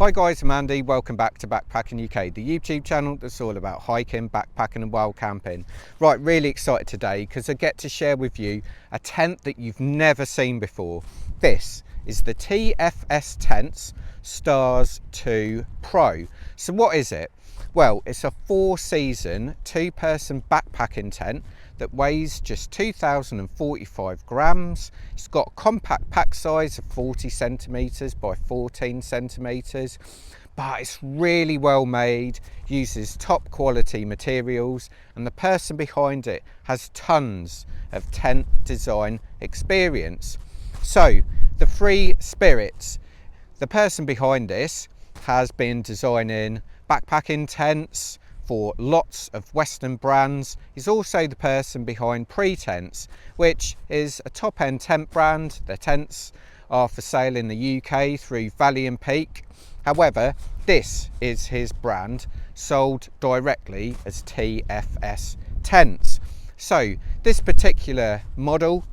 Hi guys, I'm Andy, welcome back to Backpacking UK, the YouTube channel that's all about hiking, backpacking and wild camping. Right, really excited today because I get to share with you a tent that you've never seen before. This is the TFS Tents Stars 2 Pro. So what is it? Well, it's a 4-season, 2-person backpacking tent that weighs just 2,045 grams. It's got a compact pack size of 40 centimeters by 14 centimeters, but it's really well made, uses top quality materials, and the person behind it has tons of tent design experience. So the three spirits, the person behind this has been designing backpacking tents for lots of Western brands. He's also the person behind Pretents, which is a top-end tent brand. Their tents are for sale in the UK through Valley and Peak. However, this is his brand, sold directly as TFS Tents. So this particular model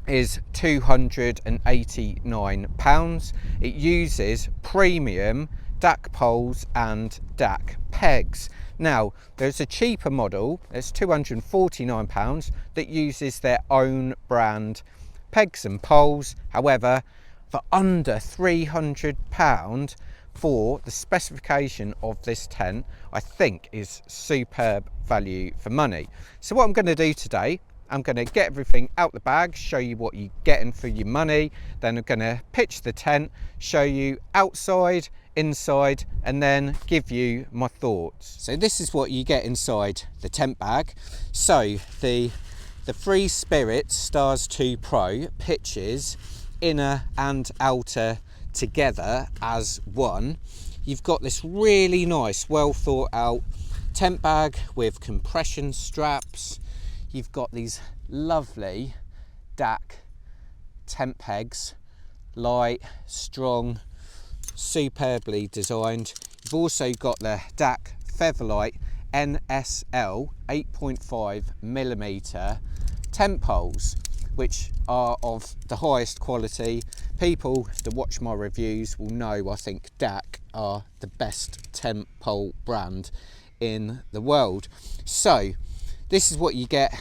is £289. It uses premium DAC poles and DAC pegs. Now there's a cheaper model, it's £249, that uses their own brand pegs and poles. However, for under £300 for the specification of this tent, I think is superb value for money. So what I'm going to do today, I'm going to get everything out the bag, show you what you're getting for your money, then I'm going to pitch the tent, show you outside, inside, and then give you my thoughts. So this is what you get inside the tent bag. So the Free Spirit Stars 2 Pro pitches inner and outer together as one. You've got this really nice, well thought out tent bag with compression straps. You've got these lovely DAC tent pegs, light, strong, superbly designed. You've also got the DAC Featherlight NSL 8.5mm tent poles, which are of the highest quality. People that watch my reviews will know I think DAC are the best tent pole brand in the world. So this is what you get.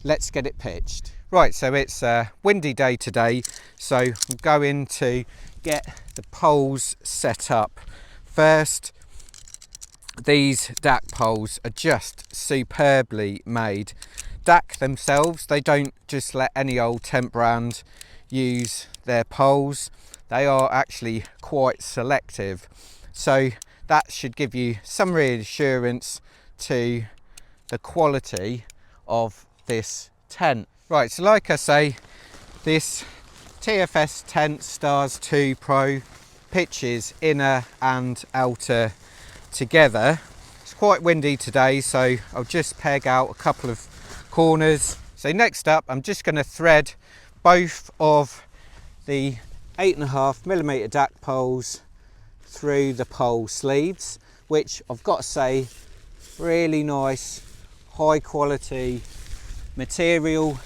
Let's get it pitched. Right, so it's a windy day today, so I'm going to get the poles set up first. These DAC poles are just superbly made. DAC themselves, they don't just let any old tent brand use their poles. They are actually quite selective. So that should give you some reassurance to the quality of this tent. Right, so like I say, this TFS Tents Stars 2 Pro pitches inner and outer together. It's quite windy today, so I'll just peg out a couple of corners. So next up, I'm just going to thread both of the 8.5mm DAC poles through the pole sleeves, which I've got to say, really nice, high quality material,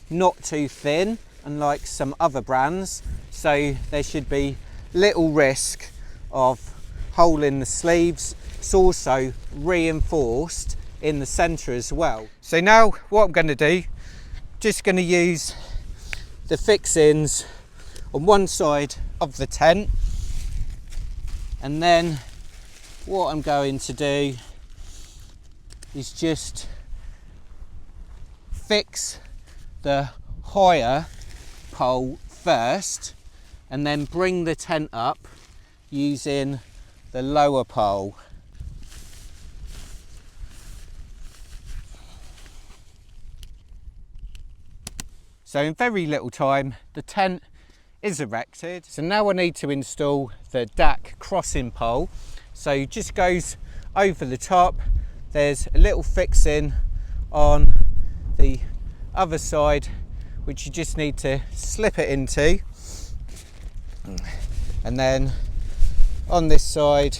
not too thin, unlike some other brands, so there should be little risk of hole in the sleeves. It's also reinforced in the center as well. So now what I'm going to do, just going to use the fixings on one side of the tent, and then what I'm going to do is just fix the higher pole first and then bring the tent up using the lower pole. So in very little time the tent is erected. So now I need to install the DAC crossing pole. So it just goes over the top. There's a little fixing on the other side which you just need to slip it into, and then on this side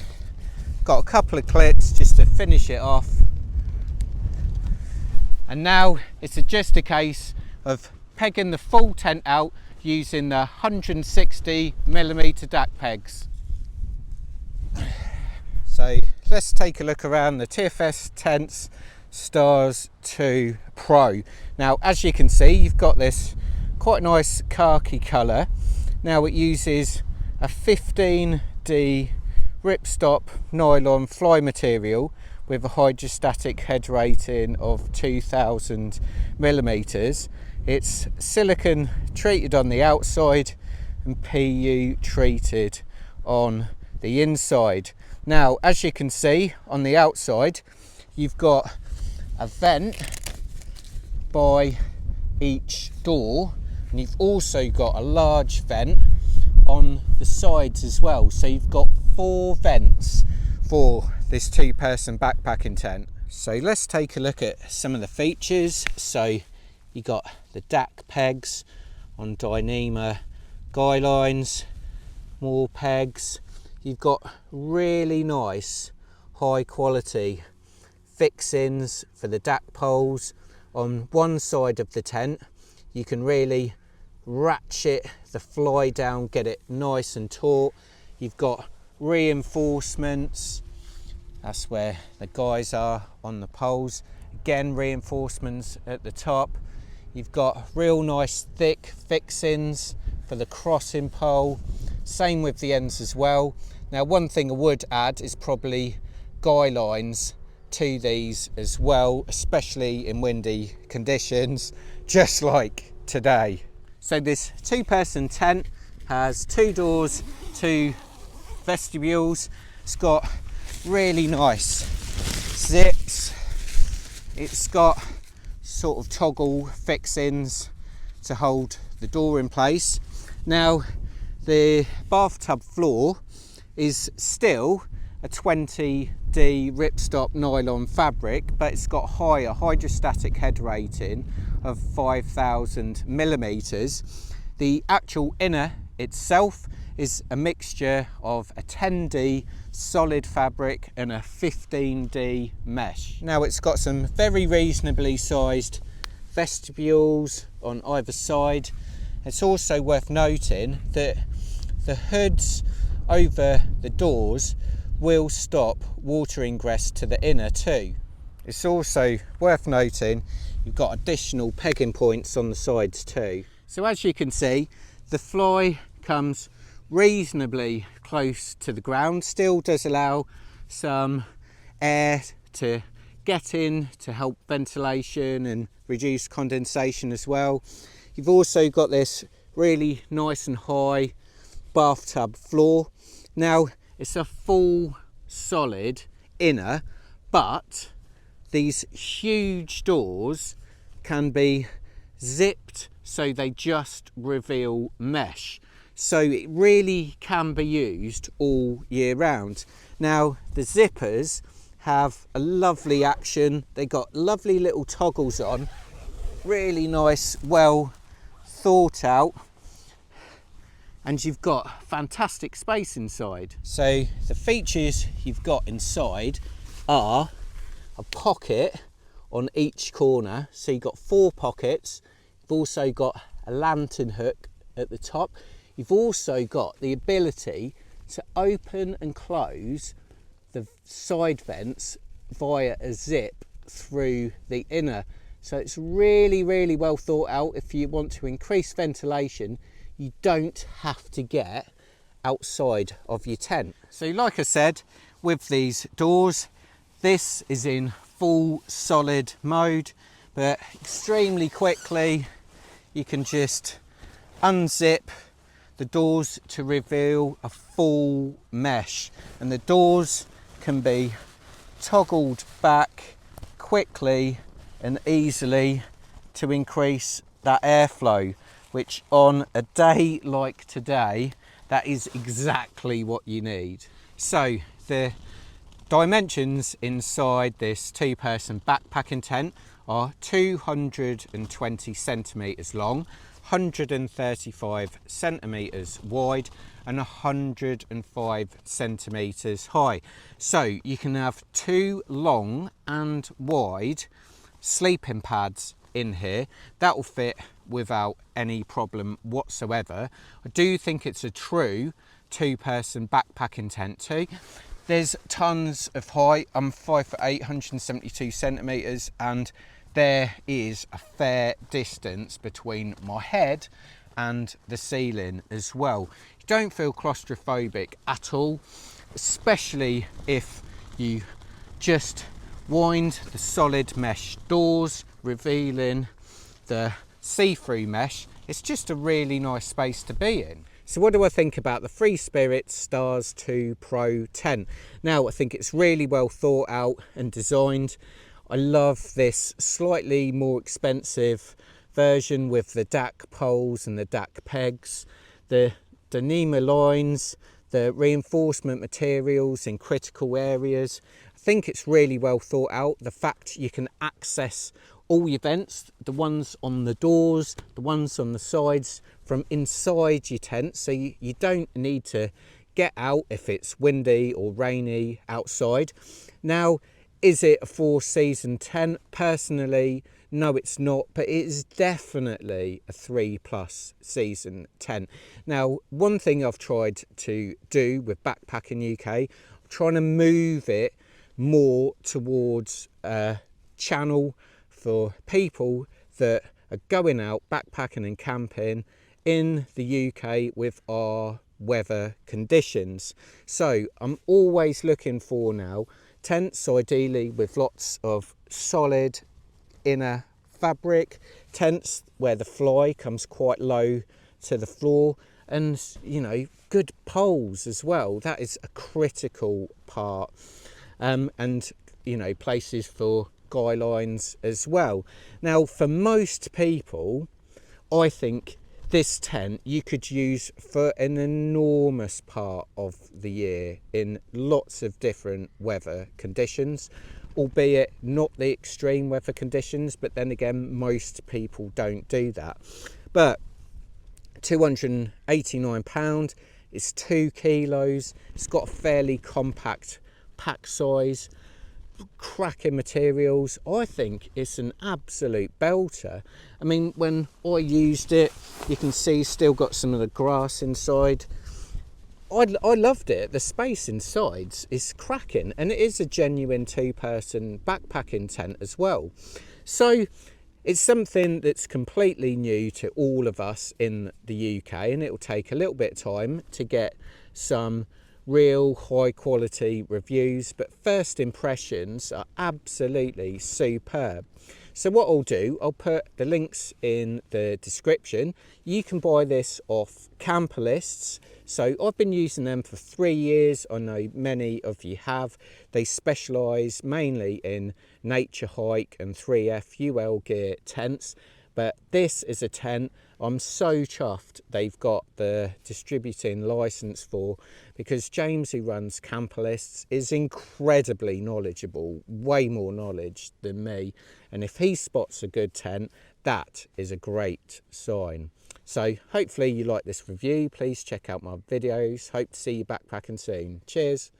got a couple of clips just to finish it off, and now it's just a case of pegging the full tent out using the 160mm DAC pegs. let's take a look around the TFS Tents Stars 2 Pro. Now, as you can see, you've got this quite nice khaki colour. Now it uses a 15D ripstop nylon fly material with a hydrostatic head rating of 2000 millimeters. It's silicon treated on the outside and PU treated on the inside. Now, as you can see on the outside, you've got a vent by each door, and you've also got a large vent on the sides as well. So you've got 4 vents for this 2-person backpacking tent. So let's take a look at some of the features. So you got the DAC pegs on Dyneema guy lines, more pegs. You've got really nice high quality fixings for the DAC poles. On one side of the tent you can really ratchet the fly down, get it nice and taut. You've got reinforcements, that's where the guys are on the poles. Again, reinforcements at the top. You've got real nice thick fixings for the crossing pole, same with the ends as well. Now, one thing I would add is probably guy lines to these as well, especially in windy conditions just like today. So this 2-person tent has 2 doors, 2 vestibules. It's got really nice zips. It's got sort of toggle fixings to hold the door in place. Now, the bathtub floor is still a 20D ripstop nylon fabric, but it's got higher hydrostatic head rating of 5000 millimeters. The actual inner itself is a mixture of a 10D solid fabric and a 15D mesh. Now, it's got some very reasonably sized vestibules on either side. It's also worth noting that the hoods over the doors will stop water ingress to the inner too. It's also worth noting you've got additional pegging points on the sides too. So as you can see, the fly comes reasonably close to the ground, still does allow some air to get in to help ventilation and reduce condensation as well. You've also got this really nice and high bathtub floor. Now, it's a full solid inner, but these huge doors can be zipped so they just reveal mesh. So it really can be used all year round. Now, the zippers have a lovely action. They got lovely little toggles on, really nice, well thought out, and you've got fantastic space inside. So the features you've got inside are a pocket on each corner. So you've got 4 pockets. You've also got a lantern hook at the top. You've also got the ability to open and close the side vents via a zip through the inner. So it's really, really well thought out. If you want to increase ventilation, you don't have to get outside of your tent. So like I said, with these doors, this is in full solid mode, but extremely quickly you can just unzip the doors to reveal a full mesh, and the doors can be toggled back quickly and easily to increase that airflow, which on a day like today, that is exactly what you need. So the dimensions inside this 2-person backpacking tent are 220 centimeters long, 135 centimeters wide and 105 centimeters high. So you can have 2 long and wide sleeping pads in here. That will fit without any problem whatsoever. I do think it's a true 2-person backpacking tent too. There's tons of height. I'm 5'8", 172 centimetres, and there is a fair distance between my head and the ceiling as well. You don't feel claustrophobic at all, especially if you just wind the solid mesh doors, revealing the see-through mesh. It's just a really nice space to be in. So what do I think about the Free Spirit Stars 2 Pro tent? Now, I think it's really well thought out and designed. I love this slightly more expensive version with the DAC poles and the DAC pegs, the NEMA lines, the reinforcement materials in critical areas. I think it's really well thought out. The fact you can access all your vents, the ones on the doors, the ones on the sides, from inside your tent, so you don't need to get out if it's windy or rainy outside. Now, is it a 4-season tent? Personally, no, it's not, but it is definitely a 3+ season tent. Now, one thing I've tried to do with Backpacking UK, I'm trying to move it more towards a channel for people that are going out backpacking and camping in the UK with our weather conditions. So I'm always looking for now tents, ideally with lots of solid inner fabric, tents where the fly comes quite low to the floor, and you know, good poles as well. That is a critical part, and you know, places for guy lines as well. Now, for most people, I think this tent you could use for an enormous part of the year in lots of different weather conditions, albeit not the extreme weather conditions, but then again, most people don't do that. But £289, it's 2 kilos, it's got a fairly compact pack size, cracking materials. I think it's an absolute belter. I mean, when I used it, you can see still got some of the grass inside. I loved it. The space inside is cracking, and it is a genuine 2-person backpacking tent as well. So it's something that's completely new to all of us in the UK, and it will take a little bit of time to get some real high quality reviews, but first impressions are absolutely superb. So what I'll do, I'll put the links in the description. You can buy this off Camper Lists. So I've been using them for 3 years. I know many of you have. They specialise mainly in nature hike and 3F UL gear tents. But this is a tent I'm so chuffed they've got the distributing license for, because James, who runs Camper Lists, is incredibly knowledgeable, way more knowledge than me. And if he spots a good tent, that is a great sign. So hopefully you like this review. Please check out my videos. Hope to see you backpacking soon. Cheers.